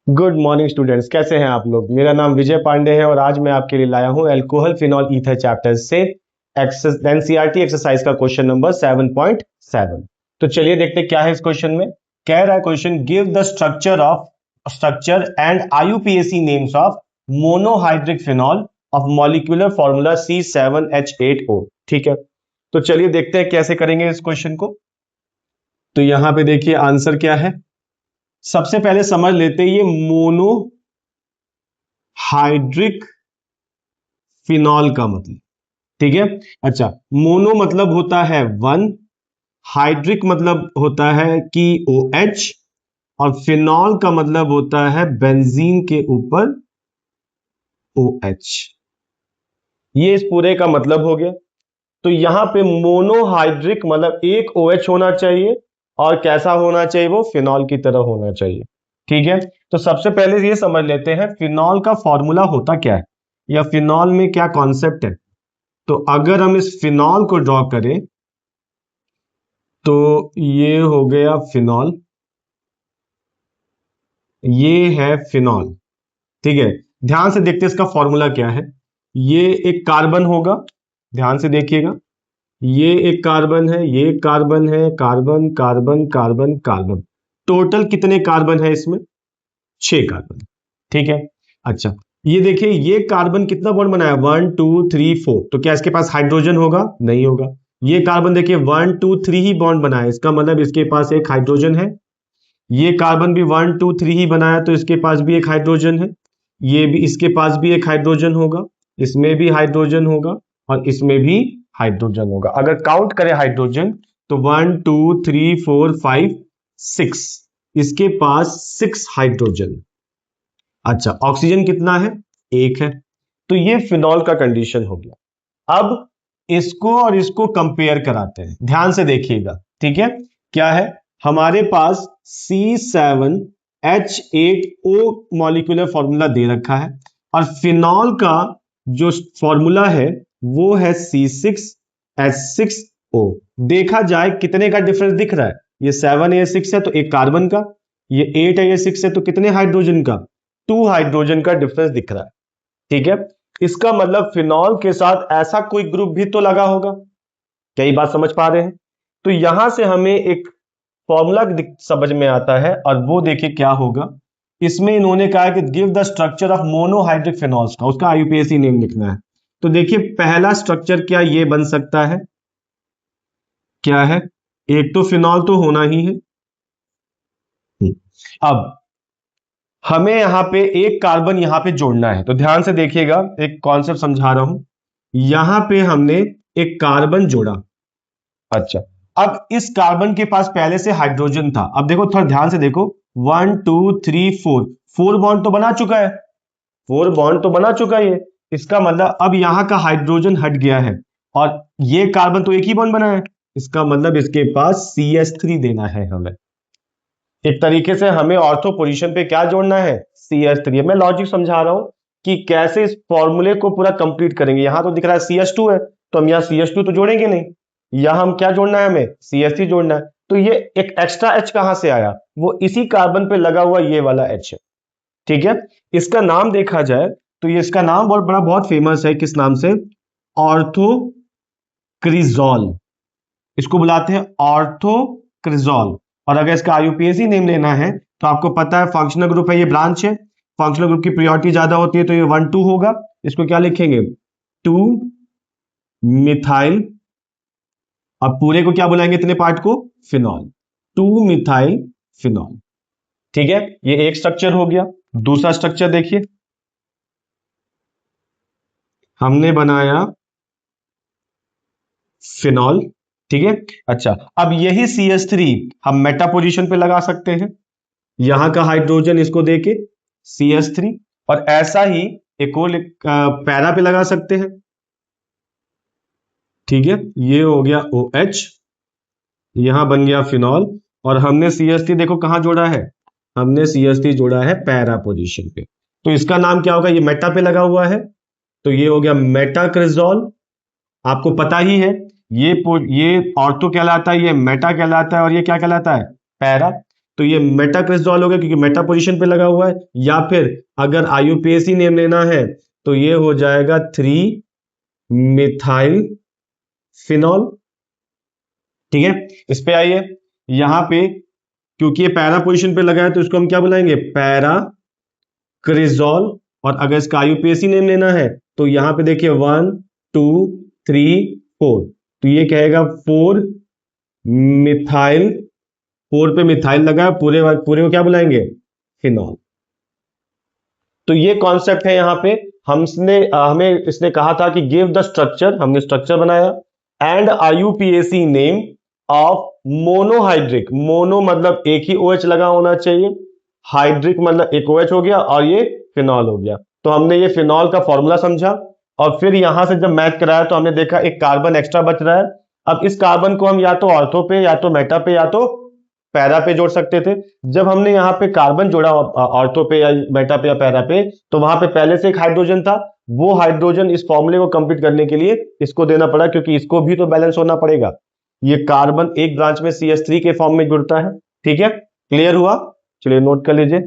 Good morning students, कैसे हैं आप लोग। मेरा नाम विजय पांडे है और आज मैं आपके लिए लाया हूं अल्कोहल फिनॉल ईथर चैप्टर से एनसीईआरटी एक्सरसाइज का क्वेश्चन नंबर 7.7। तो चलिए देखते क्या है इस क्वेश्चन में। कह रहा है question, give the structure and IUPAC names of monohydric phenol of molecular formula C7H8O। ठीक है, तो चलिए देखते हैं कैसे करेंगे इस क्वेश्चन को। तो यहां पे देखिए आंसर क्या है। सबसे पहले समझ लेते हैं ये मोनोहाइड्रिक फिनॉल का मतलब। ठीक है, अच्छा, मोनो मतलब होता है वन, हाइड्रिक मतलब होता है कि OH, और फिनॉल का मतलब होता है बेंजीन के ऊपर OH। ये इस पूरे का मतलब हो गया। तो यहां पे मोनोहाइड्रिक मतलब एक OH होना चाहिए और कैसा होना चाहिए, वो फिनॉल की तरह होना चाहिए। ठीक है, तो सबसे पहले ये समझ लेते हैं फिनॉल का फॉर्मूला होता क्या है या फिनॉल में क्या कॉन्सेप्ट है। तो अगर हम इस फिनॉल को ड्रॉ करें तो ये हो गया फिनॉल, ये है फिनॉल। ठीक है, ध्यान से देखते हैं इसका फॉर्मूला क्या है। ये एक कार्बन होगा, ध्यान से देखिएगा, ये एक कार्बन है, ये एक कार्बन है, carbon carbon carbon carbon. Total कितने कार्बन है इसमें? 6 कार्बन। ठीक है, अच्छा, ये देखिए ये कार्बन कितना बॉन्ड बनाया, 1 2 3 4। तो क्या इसके पास हाइड्रोजन होगा? नहीं होगा। ये कार्बन देखिए 1 2 3 ही बॉन्ड बनाया, इसका मतलब इसके पास एक हाइड्रोजन है। ये कार्बन भी 1 2 3 ही बनाया, तो इसके पास भी एक हाइड्रोजन है। ये भी, इसके पास भी एक हाइड्रोजन होगा, इसमें भी हाइड्रोजन होगा और इसमें भी हाइड्रोजन होगा। अगर काउंट करें हाइड्रोजन तो 1 2 3 4 5 6, इसके पास 6 हाइड्रोजन। अच्छा, ऑक्सीजन कितना है? एक है। तो ये फिनॉल का कंडीशन हो गया। अब इसको और इसको कंपेयर कराते हैं, ध्यान से देखिएगा। ठीक है, क्या है हमारे पास C7H8O मॉलिक्यूलर फॉर्मूला दे रखा है और फिनॉल का जो फॉर्मूला है वो है C6H6O। देखा जाए कितने का डिफरेंस दिख रहा है, ये 7 है 6 है तो एक कार्बन का, ये 8 है ये 6 है तो कितने हाइड्रोजन का? 2 हाइड्रोजन का डिफरेंस दिख रहा है। ठीक है, इसका मतलब फिनॉल के साथ ऐसा कोई ग्रुप भी तो लगा होगा। क्या ये बात समझ पा रहे हैं? तो यहां से हमें एक फॉर्मूला समझ में आता है और वो देखिए क्या होगा। इसमें इन्होंने कहा है कि give the structure of monohydric phenols का, उसका आईयूपीएसी नेम लिखना है। तो देखिए पहला स्ट्रक्चर क्या ये बन सकता है, क्या है, एक तो फिनॉल तो होना ही है। अब हमें यहां पे एक कार्बन यहां पे जोड़ना है, तो ध्यान से देखिएगा, एक कॉन्सेप्ट समझा रहा हूं। यहां पे हमने एक कार्बन जोड़ा। अच्छा, अब इस कार्बन के पास पहले से हाइड्रोजन था। अब देखो थोड़ा ध्यान से देखो, 1 2 3 4, 4 बॉन्ड तो बना चुका है, 4 बॉन्ड तो बना चुका है ये। इसका मतलब अब यहां का हाइड्रोजन हट गया है और ये कार्बन तो एक ही बॉन्ड बना है। इसका मतलब इसके पास CH3 देना है हमें। एक तरीके से हमें ऑर्थो पोजीशन पे क्या जोड़ना है? CH3। मैं लॉजिक समझा रहा हूं कि कैसे इस फॉर्मूले को पूरा कंप्लीट करेंगे। यहां तो दिख रहा है CH2 है, तो हम यहाँ CH2 तो जोड़ेंगे नहीं, यहां हम क्या जोड़ना है, हमें CH3 जोड़ना है। तो ये एक एक्स्ट्रा H कहां से आया? वो इसी कार्बन पे लगा हुआ ये वाला H है। ठीक है, इसका नाम देखा जाए तो ये, इसका नाम बहुत बड़ा, बहुत फेमस है। किस नाम से? ऑर्थोक्रिजोल। इसको बुलाते हैं ऑर्थोक्रिजोल। और अगर इसका आईयूपीएसी नेम लेना है तो आपको पता है फंक्शनल ग्रुप है, ये ब्रांच है, फंक्शनल ग्रुप की प्रायोरिटी ज्यादा होती है, तो ये 1 2 होगा। इसको क्या लिखेंगे? 2 मिथाइल। अब पूरे को क्या बुलाएंगे, इतने पार्ट को? फिनॉल। 2 methyl phenol. ठीक है, ये एक स्ट्रक्चर हो गया। दूसरा स्ट्रक्चर देखिए, हमने बनाया फिनॉल। ठीक है, अच्छा, अब यही CH3 हम मेटा पोजीशन पे लगा सकते हैं, यहां का हाइड्रोजन इसको देके CH3, और ऐसा ही एक और पैरा पे लगा सकते हैं। ठीक है, ये हो गया OH, यहां बन गया फिनॉल, और हमने CH3 देखो कहां जोड़ा है, हमने CH3 जोड़ा है पैरा पोजीशन पे। तो इसका नाम क्या होगा, ये मेटा पे लगा हुआ है, तो ये हो गया मेटाक्रिजोल। आपको पता ही है ये ऑर्थो कहलाता है, ये मेटा कहलाता है और ये क्या कहलाता है? पैरा। तो ये मेटाक्रिस्टॉल हो गया क्योंकि मेटा पोजीशन पे लगा हुआ है, या फिर अगर आईयूपीएसी नेम लेना है तो ये हो जाएगा 3 मिथाइल फिनॉल। ठीक है, इस पे आइए, यहां पे क्योंकि ये पैरा पोजीशन पे लगा है तो इसको हम क्या बुलाएंगे, पैरा क्रिजोल। और अगर इसका आईयूपीएसी नेम लेना है तो यहां पे देखिए 1 2 3 4, तो ये कहेगा 4 मिथाइल, 4 पे मिथाइल लगा है, पूरे पूरे को क्या बुलाएंगे, फिनॉल। तो ये कॉन्सेप्ट है यहां पे। हमें इसने कहा था कि गिव द स्ट्रक्चर, हमने स्ट्रक्चर बनाया, and IUPAC name of monohydric, mono मतलब एक ही OH लगा होना चाहिए, हाइड्रिक मतलब एक OH हो गया, और ये फिनॉल हो गया। तो हमने ये फिनॉल का फॉर्मूला समझा, और फिर यहां से जब मैच कराया तो हमने देखा एक कार्बन एक्स्ट्रा बच रहा है। अब इस कार्बन को हम या तो ऑर्थो पे, या तो मेटा पे, या तो पैरा पे जोड़ सकते थे। जब हमने यहाँ पे कार्बन जोड़ा ऑर्थो पे या मेटा पे या पैरा पे, तो वहां पे पहले से एक हाइड्रोजन था, वो हाइड्रोजन इस फॉर्मूले को कंप्लीट करने के लिए इसको देना पड़ा, क्योंकि इसको भी तो बैलेंस होना पड़ेगा। ये कार्बन एक ब्रांच में CH3 के फॉर्म में जुड़ता है। ठीक है, क्लियर हुआ, चलिए नोट कर लीजिए।